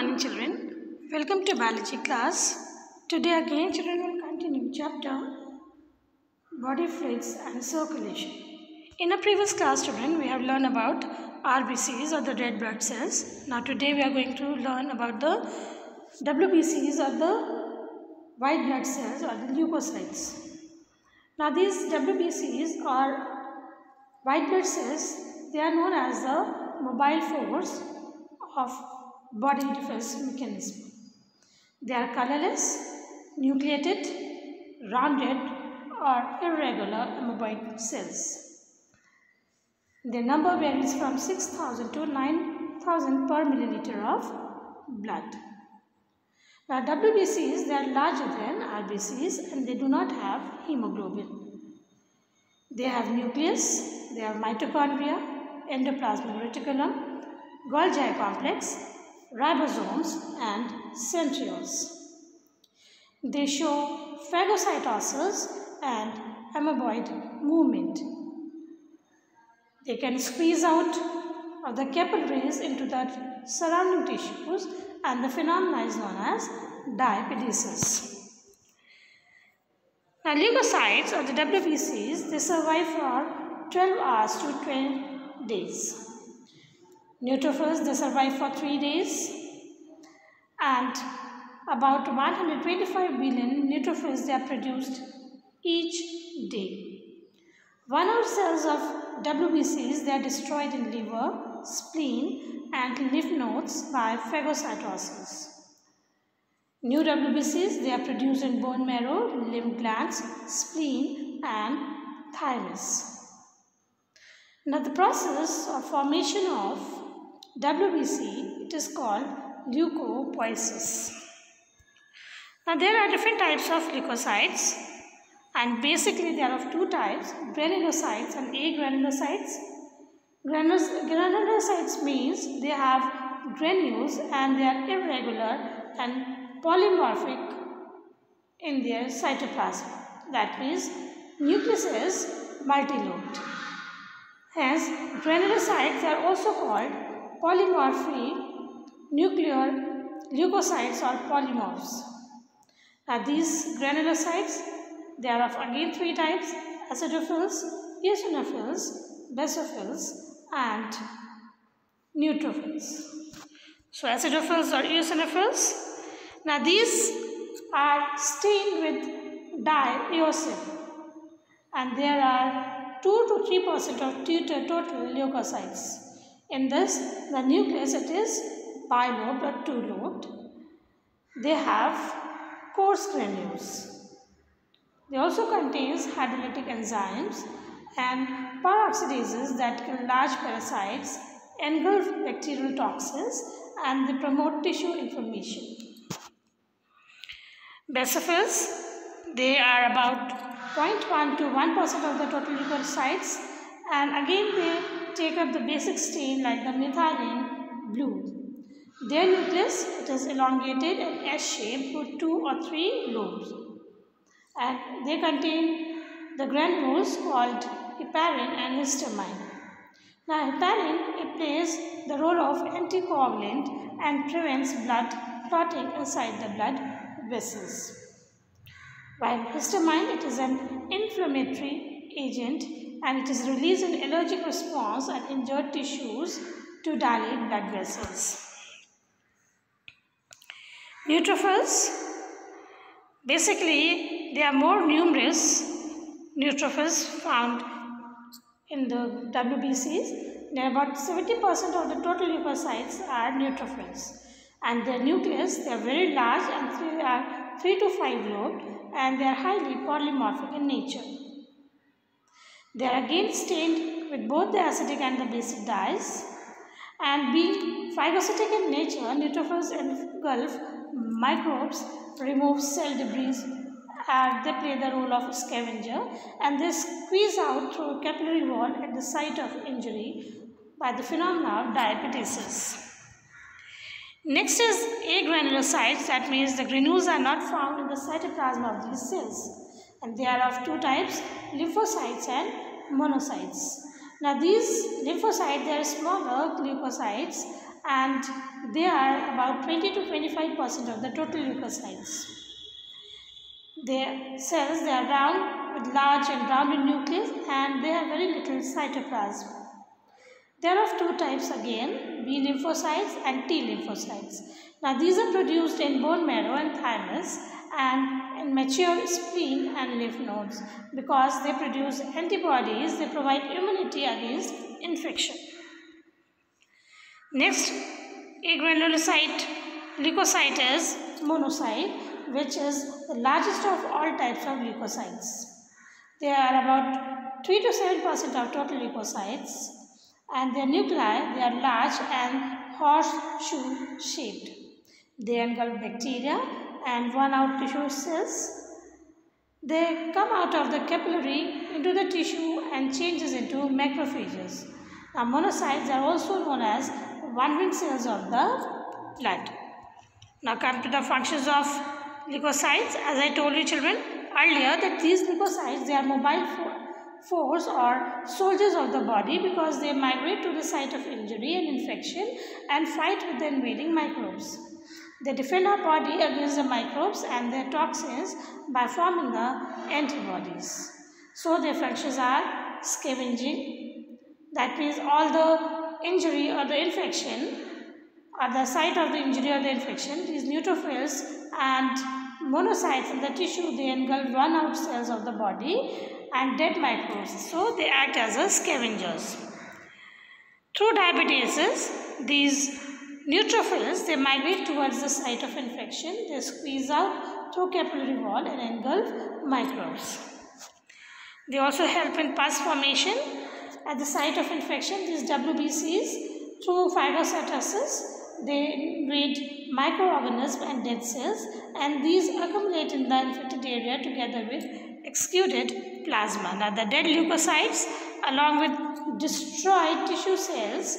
morning children. Welcome to biology class. Today again children will continue chapter body fluids and circulation. In a previous class children we have learned about RBCs or the red blood cells. Now today we are going to learn about the WBCs or the white blood cells or the leukocytes. Now these WBCs or white blood cells, they are known as the mobile force of body defense mechanism. They are colorless, nucleated, rounded or irregular amoeboid cells. Their number varies from 6,000 to 9,000 per milliliter of blood. Now WBCs, they are larger than RBCs and they do not have hemoglobin. They have nucleus, they have mitochondria, endoplasmic reticulum, Golgi complex, ribosomes and centrioles. They show phagocytosis and amoeboid movement. They can squeeze out of the capillaries into the surrounding tissues and the phenomenon is known as diapedesis. Now leukocytes or the WBCs, they survive for 12 hours to 12 days. Neutrophils, they survive for 3 days and about 125 billion neutrophils they are produced each day. 1 hour cells of WBCs, they are destroyed in liver, spleen and lymph nodes by phagocytosis. New WBCs, they are produced in bone marrow, lymph glands, spleen and thymus. Now the process of formation of WBC, it is called leukopoiesis. Now there are different types of leukocytes and basically they are of two types, granulocytes and agranulocytes. Granulocytes means they have granules and they are irregular and polymorphic in their cytoplasm. That means nucleus is multilobed. Hence, granulocytes are also called polymorphic nuclear leukocytes or polymorphs. Now these granulocytes, they are of again three types: acidophils, eosinophils, basophils and neutrophils. So acidophils or eosinophils, now these are stained with dye eosin and there are 2 to 3% of total leukocytes. In this, the nucleus, it is bilobed or two-lobed. They have coarse granules. They also contains hydrolytic enzymes and peroxidases that kill large parasites, engulf bacterial toxins and they promote tissue inflammation. Basophils, they are about 0.1 to 1% of the total leukocytes and again they take up the basic stain like the methylene blue. Their nucleus, it is elongated and S-shaped with 2 or 3 lobes and they contain the granules called heparin and histamine. Now heparin, it plays the role of anticoagulant and prevents blood clotting inside the blood vessels. While histamine, it is an inflammatory agent and it is released in allergic response and injured tissues to dilate blood vessels. Neutrophils, basically they are more numerous neutrophils found in the WBCs. There are about 70% of the total leukocytes are neutrophils and their nucleus, they are very large and they are 3 to 5 lobed and they are highly polymorphic in nature. They are again stained with both the acidic and the basic dyes and being phagocytic in nature, neutrophils engulf microbes, remove cell debris and they play the role of scavenger and they squeeze out through capillary wall at the site of injury by the phenomena of diapedesis. Next is agranulocytes, that means the granules are not found in the cytoplasm of these cells and they are of two types, lymphocytes and monocytes. Now these lymphocytes, they are smaller leukocytes and they are about 20 to 25% of the total leukocytes. Their cells, they are round with large and rounded nucleus, and they have very little cytoplasm. There are of two types again, B lymphocytes and T lymphocytes. Now these are produced in bone marrow and thymus and in mature spleen and lymph nodes. Because they produce antibodies, they provide immunity against infection. Next, a granulocyte leukocyte is monocyte, which is the largest of all types of leukocytes. They are about 3 to 7% of total leukocytes, and their nuclei, they are large and horseshoe shaped. They engulf bacteria and worn out tissue cells. They come out of the capillary into the tissue and changes into macrophages. Now monocytes are also known as wandering cells of the blood. Now come to the functions of leukocytes. As I told you children earlier, that these leukocytes, they are mobile force or soldiers of the body, because they migrate to the site of injury and infection and fight with the invading microbes. They defend our body against the microbes and their toxins by forming the antibodies. So their functions are scavenging. That means all the injury or the infection, or the site of the injury or the infection, these neutrophils and monocytes in the tissue, they engulf worn out cells of the body and dead microbes. So they act as a scavengers. Through diabetes, these neutrophils, they migrate towards the site of infection. They squeeze out through capillary wall and engulf microbes. They also help in pus formation at the site of infection. These Wbcs, through phagocytosis, they invade microorganisms and dead cells, and these accumulate in the infected area together with exuded plasma. Now the dead leukocytes, along with destroyed tissue cells,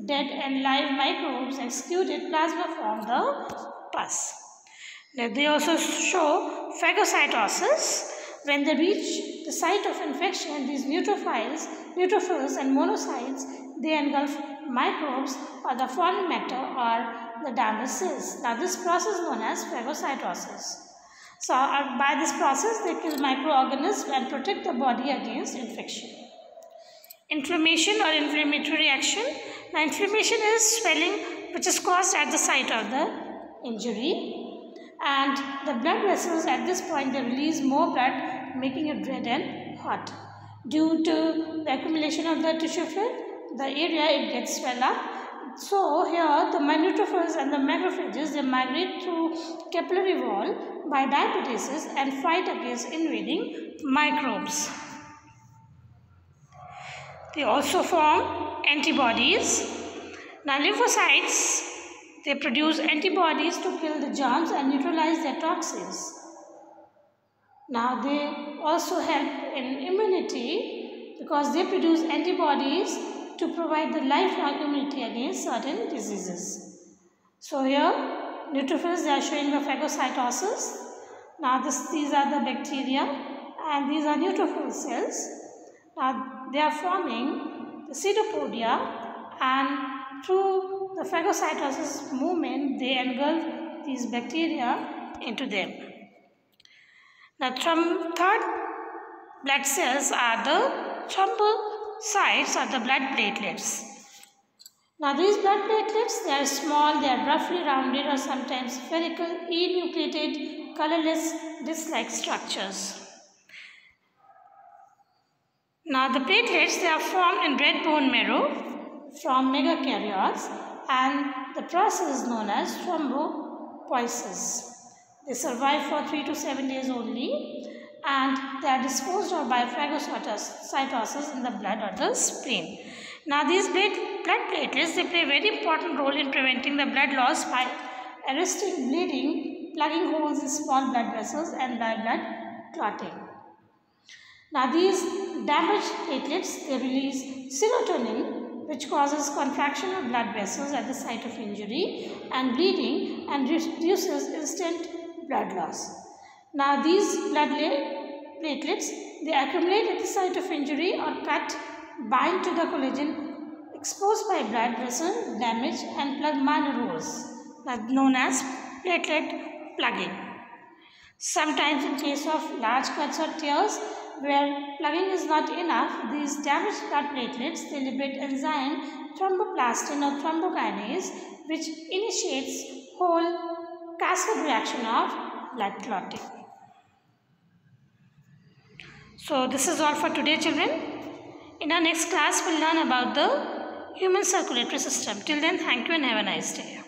dead and live microbes, exuded plasma form the pus. Now they also show phagocytosis. When they reach the site of infection, these neutrophils and monocytes, they engulf microbes or the foreign matter or the damaged cells. Now this process is known as phagocytosis. So by this process, they kill microorganisms and protect the body against infection. Inflammation or inflammatory reaction. Now inflammation is swelling which is caused at the site of the injury, and the blood vessels at this point, they release more blood, making it red and hot. Due to the accumulation of the tissue fluid, the area, it gets swelled up. So here the neutrophils and the macrophages, they migrate through capillary wall by diabetes and fight against invading microbes. They also form antibodies. Now lymphocytes, they produce antibodies to kill the germs and neutralize their toxins. Now they also help in immunity, because they produce antibodies to provide the lifelong immunity against certain diseases. So here neutrophils, they are showing the phagocytosis. Now these are the bacteria and these are neutrophil cells. Now they are forming the pseudopodia, and through the phagocytosis movement, they engulf these bacteria into them. Now third blood cells are the thrombocytes or the blood platelets. Now these blood platelets, they are small, they are roughly rounded or sometimes spherical, enucleated, colorless, disc-like structures. Now the platelets, they are formed in red bone marrow from megakaryotes, and the process is known as thrombopoiesis. They survive for 3 to 7 days only, and they are disposed of by phagocytosis in the blood or the spleen. Now these blood platelets, they play a very important role in preventing the blood loss by arresting bleeding, plugging holes in small blood vessels, and by blood clotting. Now these damaged platelets, they release serotonin, which causes contraction of blood vessels at the site of injury and bleeding, and reduces instant blood loss. Now these blood platelets, they accumulate at the site of injury or cut, bind to the collagen exposed by blood vessel damage and plug manures, known as platelet plugging. Sometimes in case of large cuts or tears where plugging is not enough, these damaged blood platelets they liberate enzyme thromboplastin or thrombokinase, which initiates whole cascade reaction of blood clotting. So this is all for today, children. In our next class, we'll learn about the human circulatory system. Till then, thank you and have a nice day.